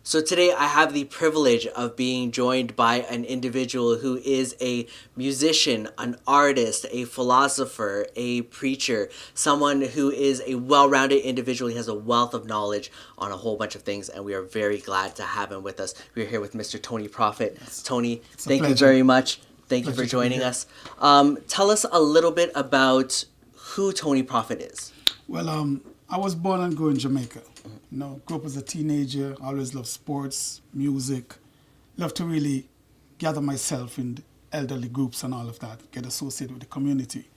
So today I have the privilege of being joined by an individual who is a musician, an artist, a philosopher, a preacher, someone who is a well-rounded individual. He has a wealth of knowledge on a whole bunch of things, and we are very glad to have him with us. We're here with Mr. Tony Prophit. Yes. Tony, It's a thank you pleasure. very much. Thank you Pleasure for to be joining here. us. Tell us a little bit about who Tony Prophit is. Well, I was born and grew in Jamaica. Grew up as a teenager, always loved sports, music, loved to really gather myself in elderly groups and all of that, get associated with the community.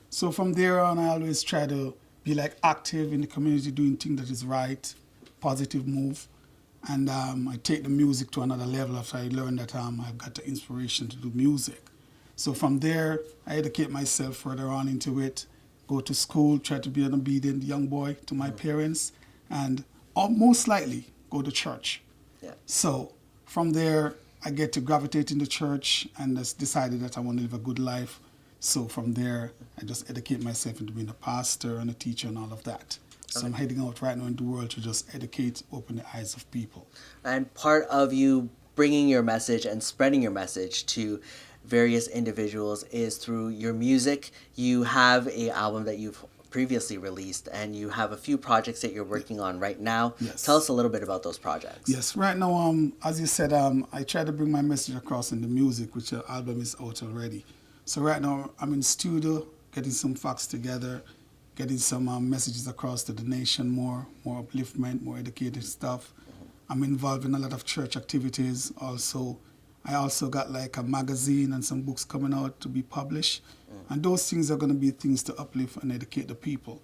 So from there on, I always try to be like active in the community, doing things that is right, positive move. And I take the music to another level after I learned that I've got the inspiration to do music. So from there, I educate myself further on into it, go to school, try to be an obedient young boy to my parents, and most likely go to church. Yeah. So from there, I get to gravitate in the church and just decided that I want to live a good life. So from there, I just educate myself into being a pastor and a teacher and all of that. So I'm heading out right now in the world to just educate, open the eyes of people. And part of you bringing your message and spreading your message to various individuals is through your music. You have an album that you've previously released, and you have a few projects that you're working on right now. Yes. Tell us a little bit about those projects. Yes, right now, as you said, I try to bring my message across in the music, which the album is out already. So right now, I'm in studio, getting some facts together, getting some messages across to the nation, more upliftment, more educated stuff. I'm involved in a lot of church activities also. I also got like a magazine and some books coming out to be published. And those things are going to be things to uplift and educate the people.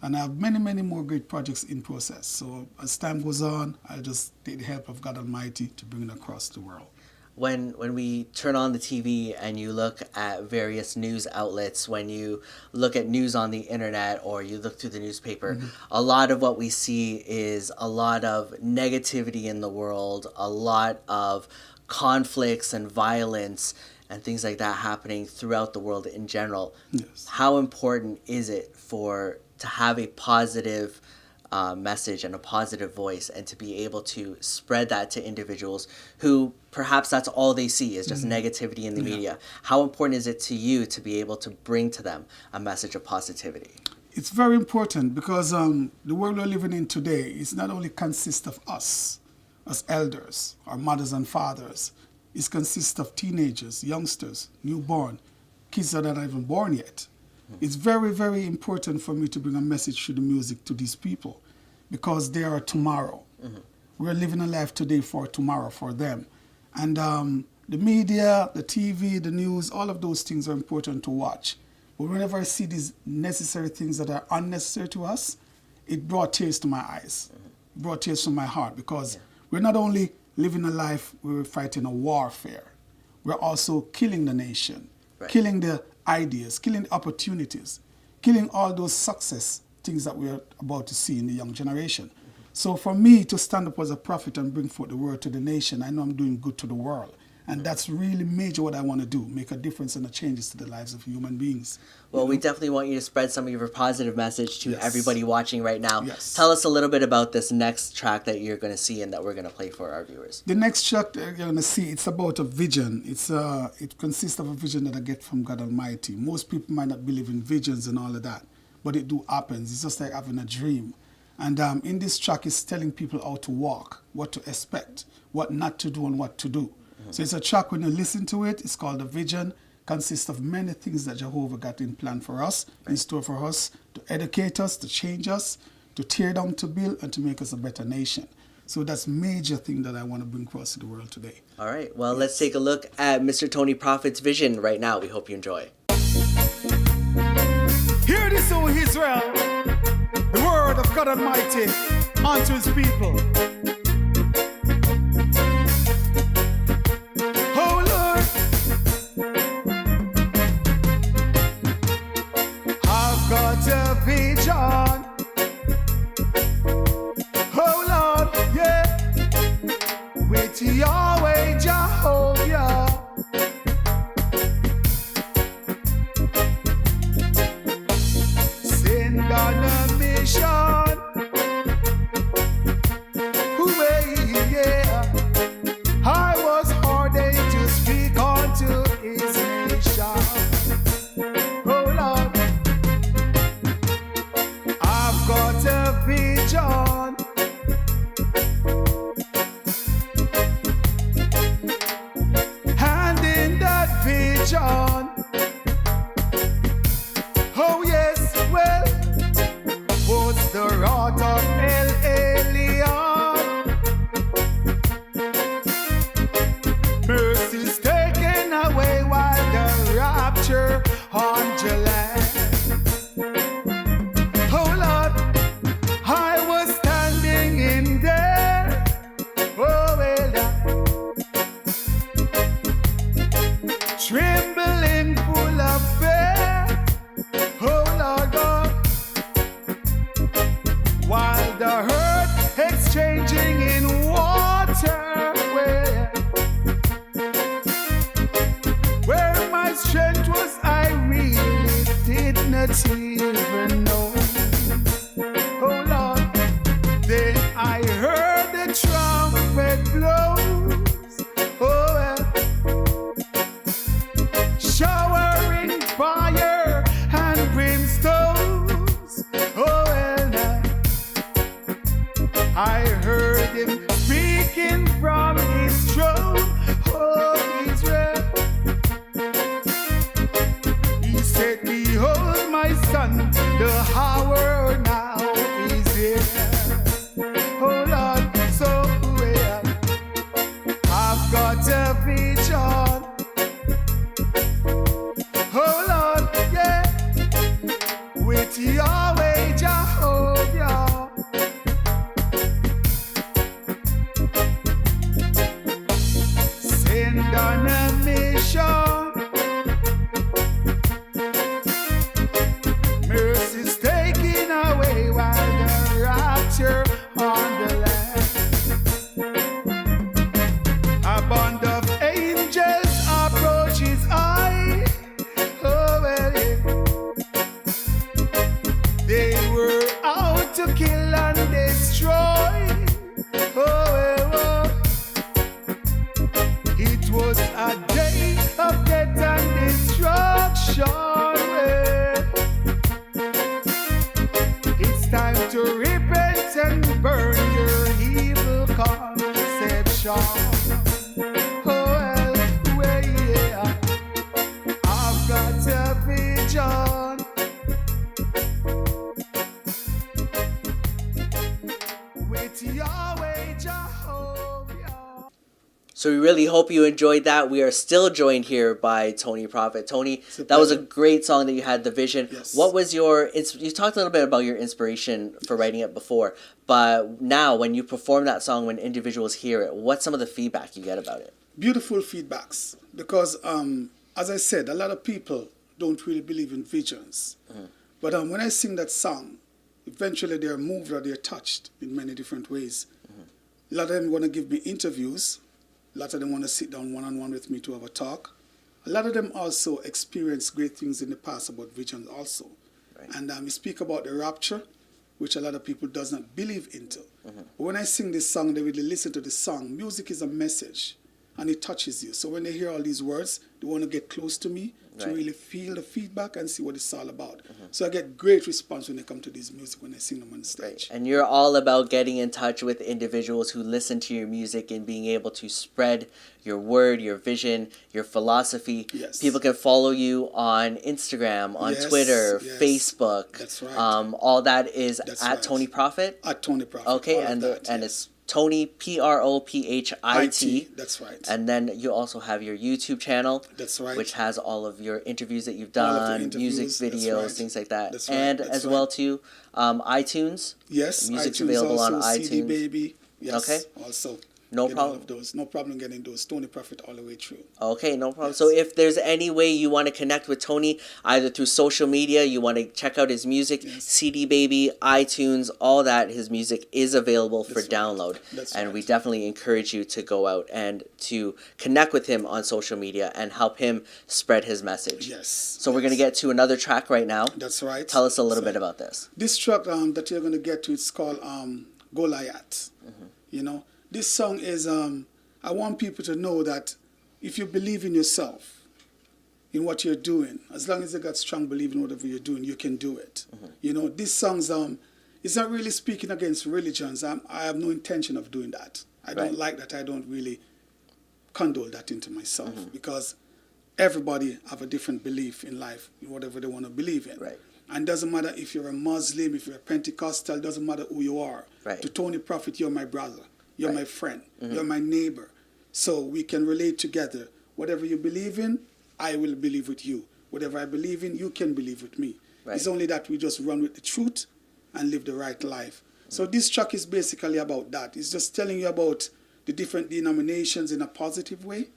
And I have many, many more great projects in process. So as time goes on, I'll just take the help of God Almighty to bring it across the world. When we turn on the TV and you look at various news outlets, when you look at news on the internet or you look through the newspaper, a lot of what we see is a lot of negativity in the world, a lot of conflicts and violence and things like that happening throughout the world in general. Yes. How important is it to have a positive message and a positive voice, and to be able to spread that to individuals who perhaps that's all they see is just negativity in the media? How important is it to you to be able to bring to them a message of positivity? It's very important because the world we're living in today is not only consists of us as elders, our mothers and fathers. It consists of teenagers, youngsters, newborn, kids that are not even born yet. It's very, very important for me to bring a message through the music to these people because they are tomorrow. We're living a life today for tomorrow for them. And the media, the TV, the news, all of those things are important to watch. But whenever I see these necessary things that are unnecessary to us, it brought tears to my eyes. It brought tears to my heart because we're not only living a life where we're fighting a warfare, we're also killing the nation, killing the ideas, killing the opportunities, killing all those success things that we're about to see in the young generation. So for me to stand up as a prophet and bring forth the word to the nation, I know I'm doing good to the world. And that's really major what I want to do, make a difference and a changes to the lives of human beings. Well, we definitely want you to spread some of your positive message to everybody watching right now. Yes. Tell us a little bit about this next track that you're going to see and that we're going to play for our viewers. The next track that you're going to see, it's about a vision. It consists of a vision that I get from God Almighty. Most people might not believe in visions and all of that, but it do happens. It's just like having a dream. And in this track, it's telling people how to walk, what to expect, what not to do and what to do. So it's a track, when you listen to it, it's called The Vision, consists of many things that Jehovah got in plan for us, in store for us, to educate us, to change us, to tear down, to build, and to make us a better nation. So that's major thing that I want to bring across to the world today. All right, well, let's take a look at Mr. Tony Prophit's vision right now. We hope you enjoy. Hear this, O Israel, the word of God Almighty unto his people. Vision. Oh Lord, yeah, with Yahweh Jehovah, send God a mission. not even know. Oh Lord, then I heard the trumpet blows. Oh well, showering fire and brimstones. Oh well, now I heard him speaking from his throne. Oh Israel, he said, behold my son, the hour now is here. Oh Lord, so well, I've got a vision. Oh Lord, yeah, with Yahweh Jehovah. Send on a mission. Mercy's taking away while the rapture on the land. A band of angels approaches I. Oh well, yeah. They were out to kill and destroy. Oh well, oh. It was a day of death and destruction. Well, it's time to repent and burn your evil conception. Oh well, yeah, I've got a vision. With Yahweh Jehovah. So we really hope you enjoyed that. We are still joined here by Tony Prophit. Tony, that was a great song that you had, The Vision. Yes. What was you talked a little bit about your inspiration for writing it before, but now when you perform that song, when individuals hear it, what's some of the feedback you get about it? Beautiful feedbacks, because as I said, a lot of people don't really believe in visions. But when I sing that song, eventually they're moved or they're touched in many different ways. A lot of them want to give me interviews. A lot of them want to sit down one-on-one with me to have a talk. A lot of them also experience great things in the past about visions also. Right. And we speak about the rapture, which a lot of people does not believe into. But when I sing this song, they really listen to the song. Music is a message, and it touches you. So when they hear all these words, they want to get close to me to really feel the feedback and see what it's all about. So I get great response when they come to this music, when I sing them on the stage. And you're all about getting in touch with individuals who listen to your music and being able to spread your word, your vision, your philosophy. Yes. People can follow you on Instagram, on Twitter, Facebook. That's right. All that is at Tony Prophit. At Tony Prophit. Okay, and it's Tony Prophit. That's right. And then you also have your YouTube channel. That's right. Which has all of your interviews that you've done, music videos, things like that. That's right. And as well too, iTunes. Yes, music's iTunes available also, on iTunes. CD Baby. Yes, okay. Also. No Get problem. All of those. No problem getting those. Tony Prophit all the way through. Okay, no problem. Yes. So if there's any way you want to connect with Tony, either through social media, you want to check out his music, CD Baby, iTunes, all that, his music is available for download. And we definitely encourage you to go out and to connect with him on social media and help him spread his message. Yes. So we're going to get to another track right now. That's right. Tell us a little bit about this. This track that you're going to get to, it's called Goliath. You know, this song is... I want people to know that if you believe in yourself, in what you're doing, as long as you got strong belief in whatever you're doing, you can do it. You know, this song's it's not really speaking against religions. I have no intention of doing that. I don't like that. I don't really condole that into myself because everybody have a different belief in life, in whatever they want to believe in. Right. And it doesn't matter if you're a Muslim, if you're a Pentecostal, it doesn't matter who you are. Right. To Tony Prophit, you're my brother. You're my friend. You're my neighbor. So we can relate together. Whatever you believe in, I will believe with you. Whatever I believe in, you can believe with me. Right. It's only that we just run with the truth and live the right life. So this track is basically about that. It's just telling you about the different denominations in a positive way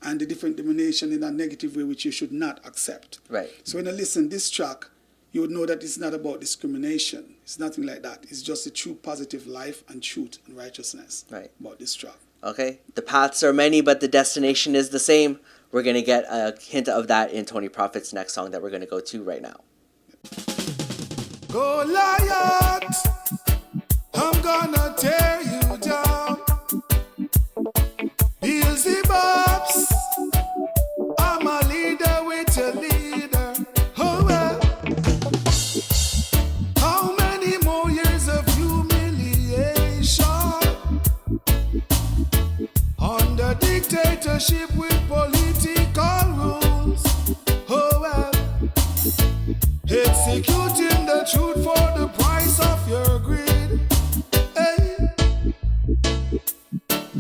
and the different denomination in a negative way which you should not accept. Right. So when you listen to this track, you would know that it's not about discrimination. It's nothing like that. It's just a true positive life and truth and righteousness about this track. Okay. The paths are many, but the destination is the same. We're going to get a hint of that in Tony Prophit's next song that we're going to go to right now. Goliath, I'm gonna tear you down. Beelzebubs, I'm a leader with a leader. Oh well. How many more years of humiliation under dictatorship with political rules? Oh well. Executing the truth for the price of your greed. Hey.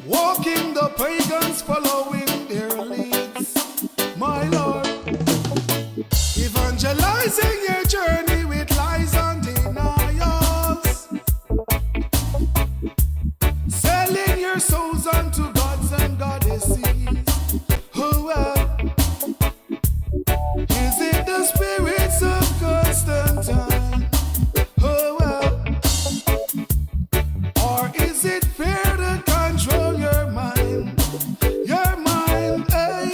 Walking the pagans, following their leads. My Lord. Evangelizing your journey with lies and denials. Selling your souls unto gods and goddesses. Oh well. Is it the spirits of Constantine? Oh well. Or is it fear to control your mind? Your mind, eh?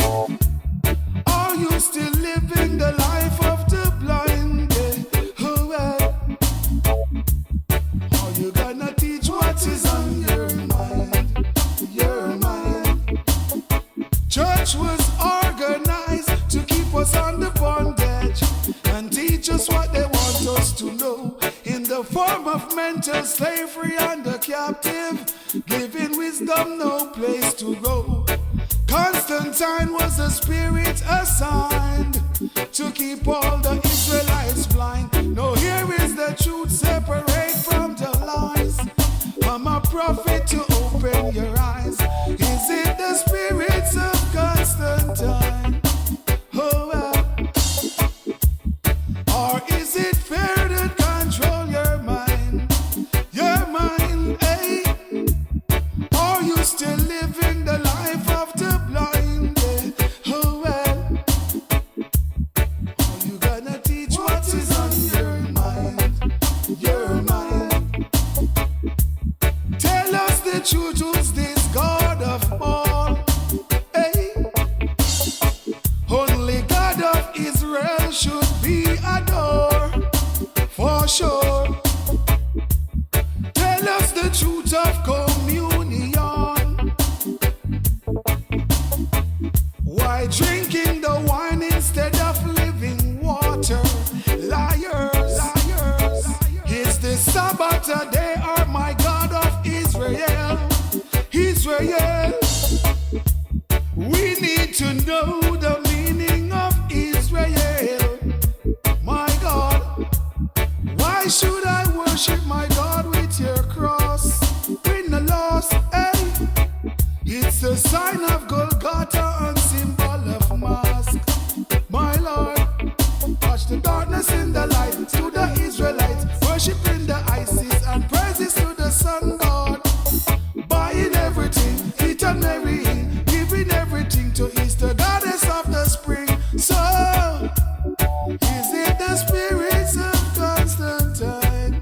Are you still living the life of the blind? Eh? Oh well. Are you gonna teach what is on your mind? Your mind. Church was organized to keep us on the bondage and teach us what they want us to know in the form of mental slavery and the captive, giving wisdom no place to go. Constantine was a spirit assigned to keep all the Israelites blind. No, here is the truth, separate from the lies. I'm a prophet to open your eyes. Is it the spirits of Constantine? Oh well. Or is it fear that control your mind? Your mind, eh? Are you still living the life of the blind? Eh? Oh well. Are you gonna teach what is on your mind? Your mind. Tell us the truth, who's this God of all? Eh? Only God of Israel should be adored, for sure. Tell us the truth of communion. Why drinking the wine instead of living water? Liars, liars. Is the Sabbath a day, or my God of Israel? Israel. We need to know the meaning of Israel. My God, why should I worship my God with your cross? Win the loss, eh? It's a sign of Golgotha and symbol of mask. My Lord, watch the darkness in the light to the Israelites, worshiping the ISIS and praises to the sun God. Buying everything, eat and marry, giving everything to Easter, goddess of the spring. So, is it the spirits of Constantine?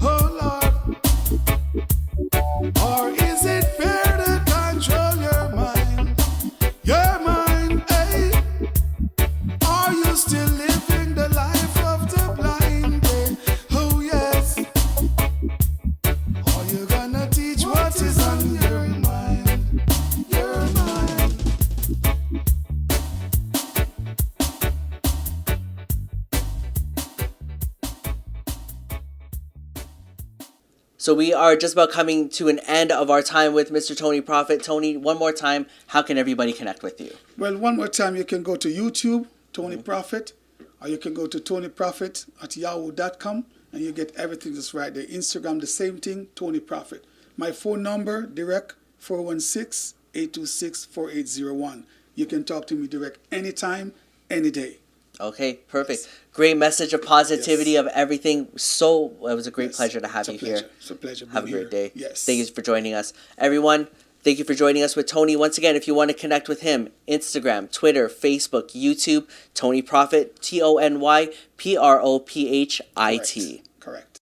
Oh Lord. Or is it fear to control your mind? Your mind, eh? Are you still living the life of the blind? Eh? Oh yes. Are you gonna teach what is on your mind? Your mind. So we are just about coming to an end of our time with Mr. Tony Prophit. Tony, one more time, how can everybody connect with you? Well, one more time, you can go to YouTube, Tony Prophit, or you can go to tonyprofit@yahoo.com, and you get everything that's right there. Instagram, the same thing, Tony Prophit. My phone number, direct, 416-826-4801. You can talk to me direct anytime, any day. Okay, perfect. Yes. Great message of positivity, Yes. of everything. So it was a great Yes. pleasure to have It's a you pleasure. here. It's a pleasure Have a being great here. day. Yes. Thank you for joining us. Everyone, thank you for joining us with Tony. Once again, if you want to connect with him, Instagram, Twitter, Facebook, YouTube, Tony Prophit, TonyProphit. Correct. Correct.